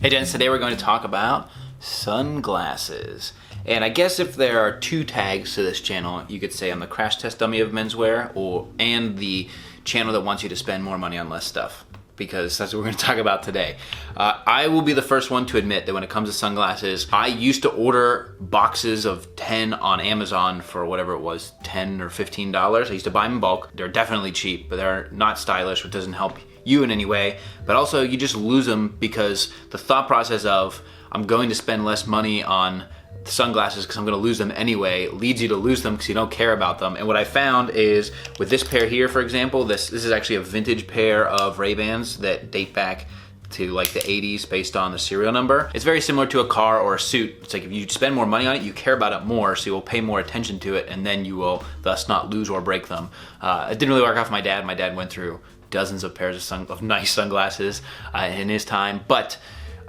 Hey gents, today we're going to talk about sunglasses. And I guess if there are two tags to this channel, you could say I'm the crash test dummy of menswear and the channel that wants you to spend more money on less stuff, because that's what we're going to talk about today. I will be the first one to admit that when it comes to sunglasses, I used to order boxes of 10 on Amazon for whatever it was, $10 or $15. I used to buy them in bulk. They're definitely cheap, but they're not stylish, which doesn't help you in any way. But also you just lose them because the thought process of I'm going to spend less money on sunglasses because I'm going to lose them anyway leads you to lose them because you don't care about them. And what I found is with this pair here, for example, this is actually a vintage pair of Ray-Bans that date back to like the 80s based on the serial number. It's very similar to a car or a suit. It's like if you spend more money on it, you care about it more, so you will pay more attention to it, and then you will thus not lose or break them. It didn't really work out for my dad. My dad went through dozens of pairs of nice sunglasses in his time, but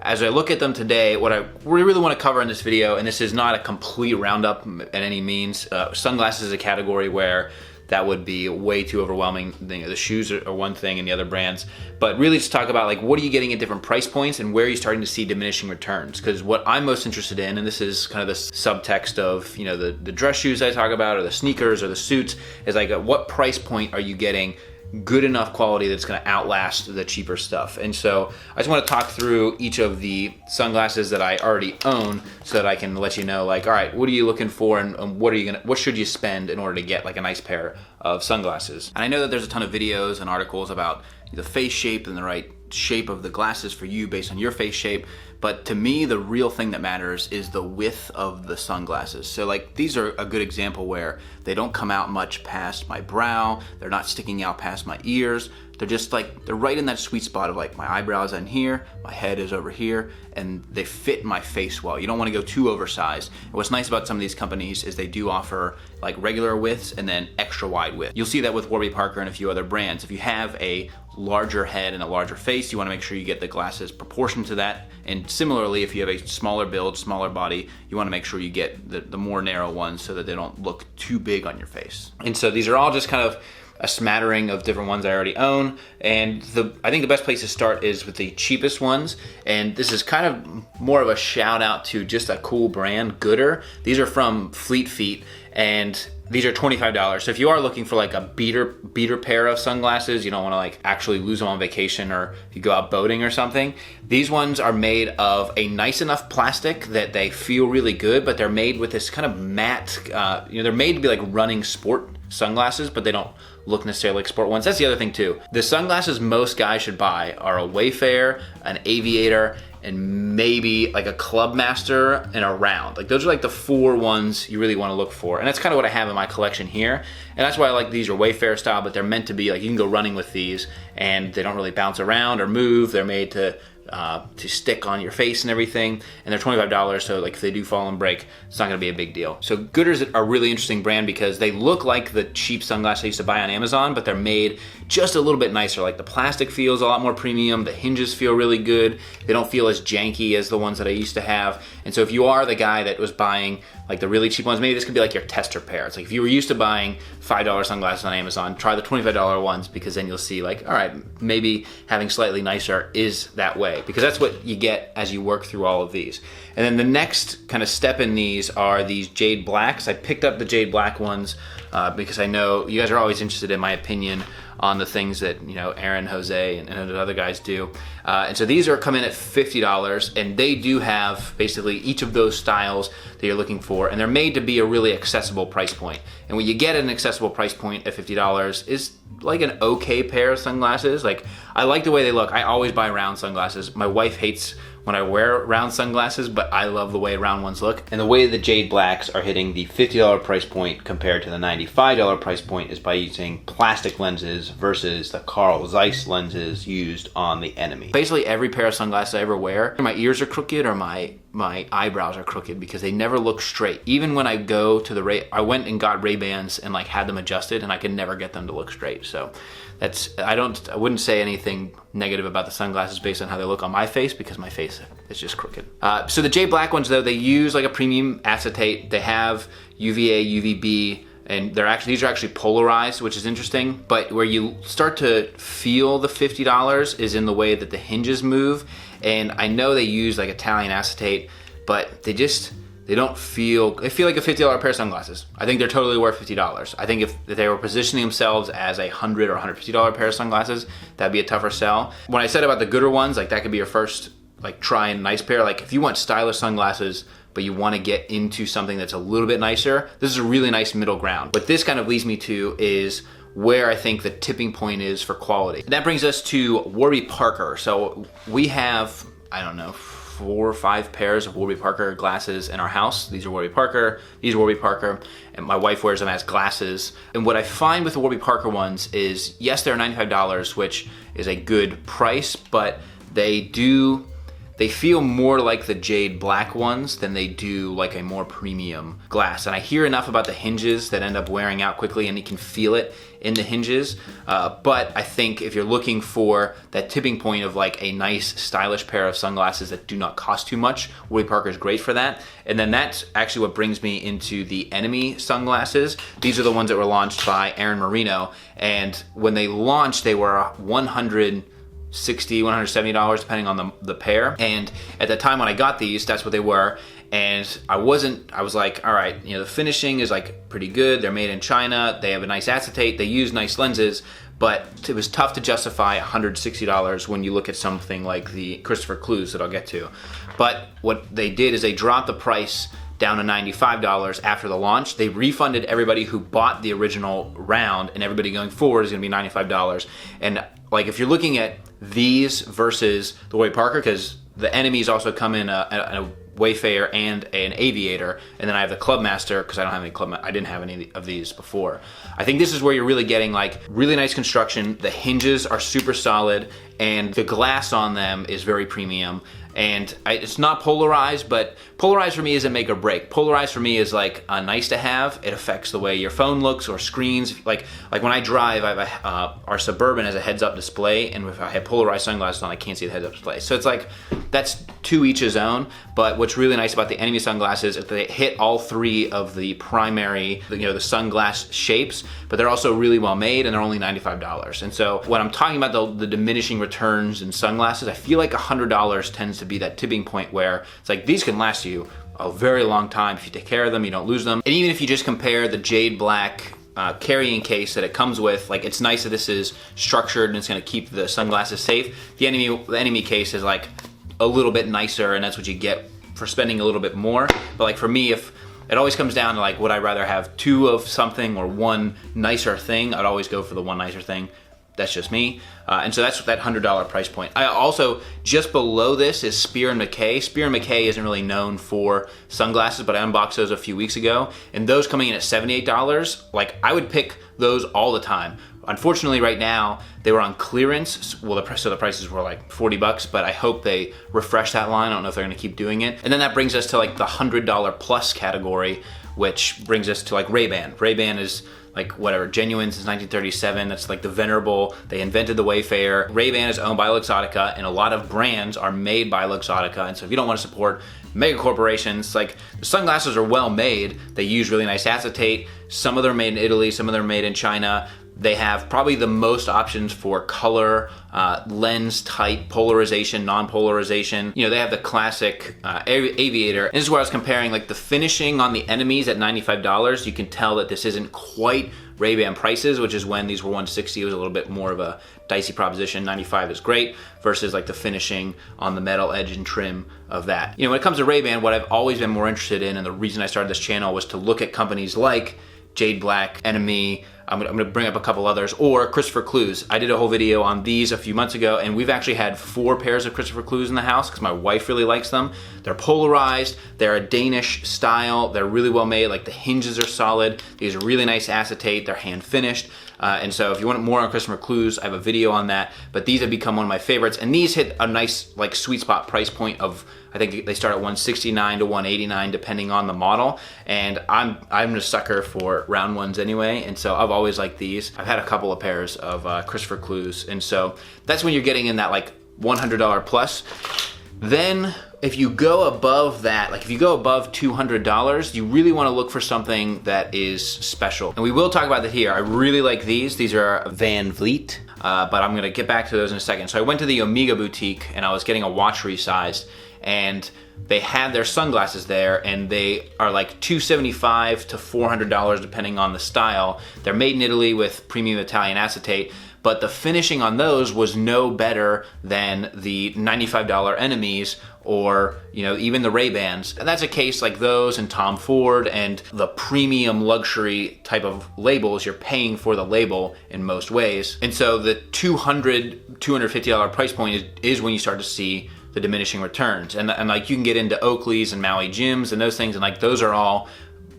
as I look at them today, what I really want to cover in this video, and this is not a complete roundup at any means, sunglasses is a category where that would be way too overwhelming. The shoes are one thing and the other brands, but really just talk about like what are you getting at different price points and where are you starting to see diminishing returns? Because what I'm most interested in, and this is kind of the subtext of the dress shoes I talk about or the sneakers or the suits, is like at what price point are you getting good enough quality that's going to outlast the cheaper stuff. And so I just want to talk through each of the sunglasses that I already own so that I can let you know, like, all right, what are you looking for and what should you spend in order to get like a nice pair of sunglasses? And I know that there's a ton of videos and articles about the face shape and the right shape of the glasses for you based on your face shape, but to me the real thing that matters is the width of the sunglasses. So like these are a good example where they don't come out much past my brow, they're not sticking out past my ears, they're just like, they're right in that sweet spot of like my eyebrows in here, my head is over here, and they fit my face well. You don't want to go too oversized. And what's nice about some of these companies is they do offer like regular widths and then extra wide width. You'll see that with Warby Parker and a few other brands. If you have a larger head and a larger face, you want to make sure you get the glasses proportioned to that. And similarly, if you have a smaller build, smaller body, you want to make sure you get the more narrow ones so that they don't look too big on your face. And so these are all just kind of a smattering of different ones I already own, and I think the best place to start is with the cheapest ones, and this is kind of more of a shout out to just a cool brand, Gooder. These are from Fleet Feet, and these are $25. So if you are looking for like a beater pair of sunglasses, you don't want to like actually lose them on vacation or if you go out boating or something, these ones are made of a nice enough plastic that they feel really good, but they're made with this kind of matte, they're made to be like running sport sunglasses, but they don't look necessarily like sport ones. That's the other thing too. The sunglasses most guys should buy are a Wayfarer, an Aviator, and maybe like a Clubmaster and a Round. Like those are like the four ones you really want to look for. And that's kind of what I have in my collection here. And that's why I like these are Wayfarer style, but they're meant to be like, you can go running with these and they don't really bounce around or move. They're made to stick on your face and everything, and they're $25, so like if they do fall and break, it's not gonna be a big deal. So Gooders are a really interesting brand because they look like the cheap sunglasses I used to buy on Amazon, but they're made just a little bit nicer. Like the plastic feels a lot more premium, the hinges feel really good, they don't feel as janky as the ones that I used to have. And so if you are the guy that was buying like the really cheap ones, maybe this could be like your tester pair. It's like if you were used to buying $5 sunglasses on Amazon, try the $25 ones, because then you'll see like, all right, maybe having slightly nicer is that way, because that's what you get as you work through all of these. And then the next kind of step in these are these Jade Blacks. I picked up the Jade Black ones because I know you guys are always interested in my opinion on the things that Aaron, Jose, and the other guys do. And so these are coming at $50, and they do have basically each of those styles that you're looking for, and they're made to be a really accessible price point. And what you get at an accessible price point at $50 is like an okay pair of sunglasses. Like I like the way they look. I always buy round sunglasses. My wife hates when I wear round sunglasses, but I love the way round ones look. And the way the Jade Blacks are hitting the $50 price point compared to the $95 price point is by using plastic lenses versus the Carl Zeiss lenses used on the Enemy. Basically every pair of sunglasses I ever wear, my ears are crooked or my eyebrows are crooked because they never look straight. Even when I go to I went and got Ray-Bans and like had them adjusted, and I could never get them to look straight. So I wouldn't say anything negative about the sunglasses based on how they look on my face, because my face is just crooked. So the Jade Black ones though, they use like a premium acetate. They have UVA, UVB, and these are actually polarized, which is interesting. But where you start to feel the $50 is in the way that the hinges move. And I know they use like Italian acetate, but they don't feel, they feel like a $50 pair of sunglasses. I think they're totally worth $50. I think if they were positioning themselves as a $100 or $150 pair of sunglasses, that'd be a tougher sell. When I said about the gooder ones, like that could be your first like try and nice pair. Like if you want stylish sunglasses, but you want to get into something that's a little bit nicer, this is a really nice middle ground. What this kind of leads me to is where I think the tipping point is for quality. And that brings us to Warby Parker. So we have, I don't know, 4 or 5 pairs of Warby Parker glasses in our house. These are Warby Parker, these are Warby Parker, and my wife wears them as glasses. And what I find with the Warby Parker ones is, yes, they're $95, which is a good price, but they feel more like the Jade black ones than they do like a more premium glass. And I hear enough about the hinges that end up wearing out quickly, and you can feel it in the hinges. But I think if you're looking for that tipping point of like a nice stylish pair of sunglasses that do not cost too much, Warby Parker is great for that. And then that's actually what brings me into the Enemy sunglasses. These are the ones that were launched by Aaron Marino. And when they launched, they were $160, $170 depending on the pair. And at the time when I got these, that's what they were. And I was like, all right, you know, the finishing is like pretty good. They're made in China. They have a nice acetate. They use nice lenses, but it was tough to justify $160 when you look at something like the Christopher Clues that I'll get to. But what they did is they dropped the price down to $95 after the launch. They refunded everybody who bought the original round, and everybody going forward is gonna be $95. And like if you're looking at these versus the Warby Parker, because the Enemies also come in a Wayfarer and an Aviator, and then I have the Clubmaster because I don't have any I didn't have any of these before. I think this is where you're really getting like really nice construction. The hinges are super solid, and the glass on them is very premium. And it's not polarized, but polarized for me isn't make or break. Polarized for me is like a nice to have. It affects the way your phone looks or screens. Like when I drive, I have our Suburban has a heads-up display, and if I have polarized sunglasses on, I can't see the heads-up display. So it's like, that's to each his own. But what's really nice about the Enemy sunglasses is they hit all 3 of the primary, you know, the sunglass shapes, but they're also really well made, and they're only $95. And so when I'm talking about the diminishing returns in sunglasses, I feel like $100 tends to be that tipping point where it's like these can last you a very long time if you take care of them, you don't lose them. And even if you just compare the Jade black carrying case that it comes with, like it's nice that this is structured and it's going to keep the sunglasses safe. The Enemy case is like a little bit nicer, and that's what you get for spending a little bit more. But like for me, if it always comes down to like, would I rather have 2 of something or 1 nicer thing? I'd always go for the 1 nicer thing. That's just me. And so that's that $100 price point. I also, just below this is Spear and Mikay. Spear and Mikay isn't really known for sunglasses, but I unboxed those a few weeks ago. And those coming in at $78, like I would pick those all the time. Unfortunately, right now, they were on clearance. Well, so the prices were like $40, but I hope they refresh that line. I don't know if they're gonna keep doing it. And then that brings us to like the $100 plus category, which brings us to like Ray-Ban. Ray-Ban is like whatever, genuine since 1937. That's like the venerable, they invented the Wayfarer. Ray-Ban is owned by Luxottica, and a lot of brands are made by Luxottica. And so if you don't want to support mega corporations, like the sunglasses are well made. They use really nice acetate. Some of them are made in Italy, some of them are made in China. They have probably the most options for color, lens type, polarization, non-polarization. You know, they have the classic Aviator. And this is where I was comparing like the finishing on the Enemies at $95. You can tell that this isn't quite Ray-Ban prices, which is when these were $160. It was a little bit more of a dicey proposition. $95 is great versus like the finishing on the metal edge and trim of that. You know, when it comes to Ray-Ban, what I've always been more interested in, and the reason I started this channel, was to look at companies like Jade Black, Enemy, I'm gonna bring up a couple others, or Christopher Clues. I did a whole video on these a few months ago, and we've actually had 4 pairs of Christopher Clues in the house because my wife really likes them. They're polarized, they're a Danish style, they're really well made, like the hinges are solid, these are really nice acetate, they're hand finished. And so if you want more on Christopher Clues, I have a video on that, but these have become one of my favorites, and these hit a nice like sweet spot price point of, I think they start at $169 to $189 depending on the model, and I'm a sucker for round ones anyway, and so I've always liked these. I've had a couple of pairs of Christopher Clues, and so that's when you're getting in that like $100 plus. Then if you go above that, like if you go above $200, you really want to look for something that is special. And we will talk about that here. I really like these. These are Van Vliet, but I'm gonna get back to those in a second. So I went to the Omega boutique and I was getting a watch resized, and they had their sunglasses there, and they are like $275 to $400 depending on the style. They're made in Italy with premium Italian acetate, but the finishing on those was no better than the $95 Enemies, or even the Ray-Bans. And that's a case like those and Tom Ford and the premium luxury type of labels. You're paying for the label in most ways. And so the $250 price point is when you start to see the diminishing returns. And like you can get into Oakley's and Maui Jims and those things, and like those are all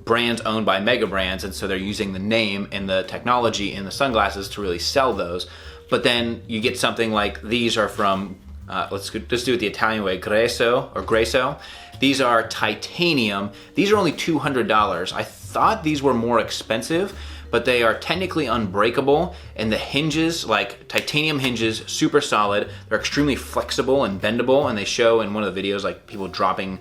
brands owned by mega brands, and so they're using the name and the technology in the sunglasses to really sell those. But then you get something like these are from, let's do it the Italian way, Gresso. These are titanium. These are only $200. I thought these were more expensive, but they are technically unbreakable, and the hinges, like titanium hinges, super solid. They're extremely flexible and bendable, and they show in one of the videos like people dropping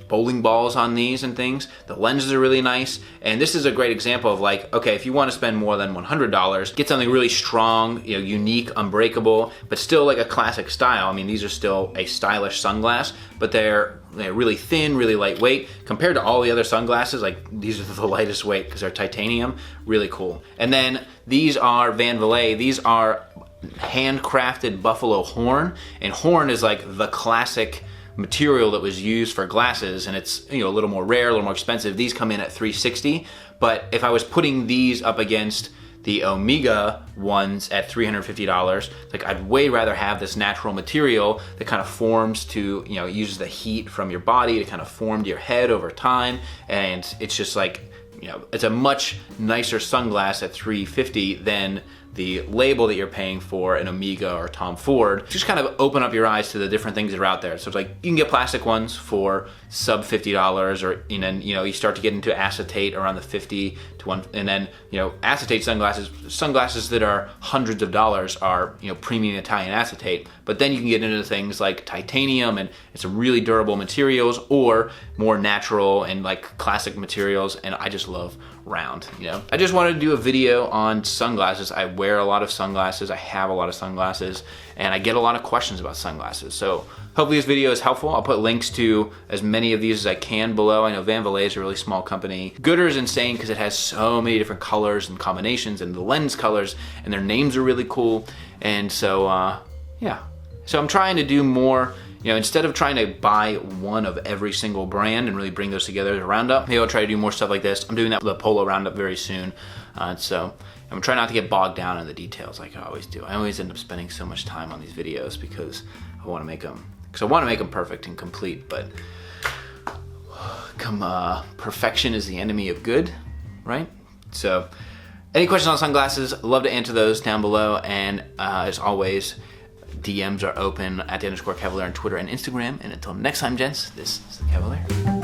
bowling balls on these and things. The lenses are really nice, and this is a great example of like, okay, if you want to spend more than $100, get something really strong, unique, unbreakable, but still like a classic style. I mean, these are still a stylish sunglass, but they're really thin, really lightweight. Compared to all the other sunglasses, like these are the lightest weight because they're titanium, really cool. And then these are Van Vliet. These are handcrafted buffalo horn, and horn is like the classic material that was used for glasses, and it's a little more rare, a little more expensive. These come in at $360, but if I was putting these up against the Omega ones at $350, like I'd way rather have this natural material that kind of forms to, uses the heat from your body to kind of form to your head over time, and it's just like, it's a much nicer sunglass at $350 than the label that you're paying for an Omega or Tom Ford. Just kind of open up your eyes to the different things that are out there. So it's like you can get plastic ones for sub $50, or you start to get into acetate around the 50 to 1, and then acetate sunglasses that are hundreds of dollars are premium Italian acetate. But then you can get into things like titanium, and it's some really durable materials, or more natural and like classic materials. And I just love round. I just wanted to do a video on sunglasses. I wear a lot of sunglasses, I have a lot of sunglasses, and I get a lot of questions about sunglasses. So hopefully this video is helpful. I'll put links to as many of these as I can below. I know Van Vliet is a really small company. Gooder is insane because it has so many different colors and combinations, and the lens colors, and their names are really cool. And so yeah, so I'm trying to do more. Instead of trying to buy one of every single brand and really bring those together as a roundup, maybe I'll try to do more stuff like this. I'm doing that with the Polo roundup very soon. So I'm trying not to get bogged down in the details like I always do. I always end up spending so much time on these videos because I want to make them perfect and complete. But perfection is the enemy of good, right? So any questions on sunglasses, I'd love to answer those down below. And as always, DMs are open at _Kavalier on Twitter and Instagram. And until next time, gents, this is the Kavalier.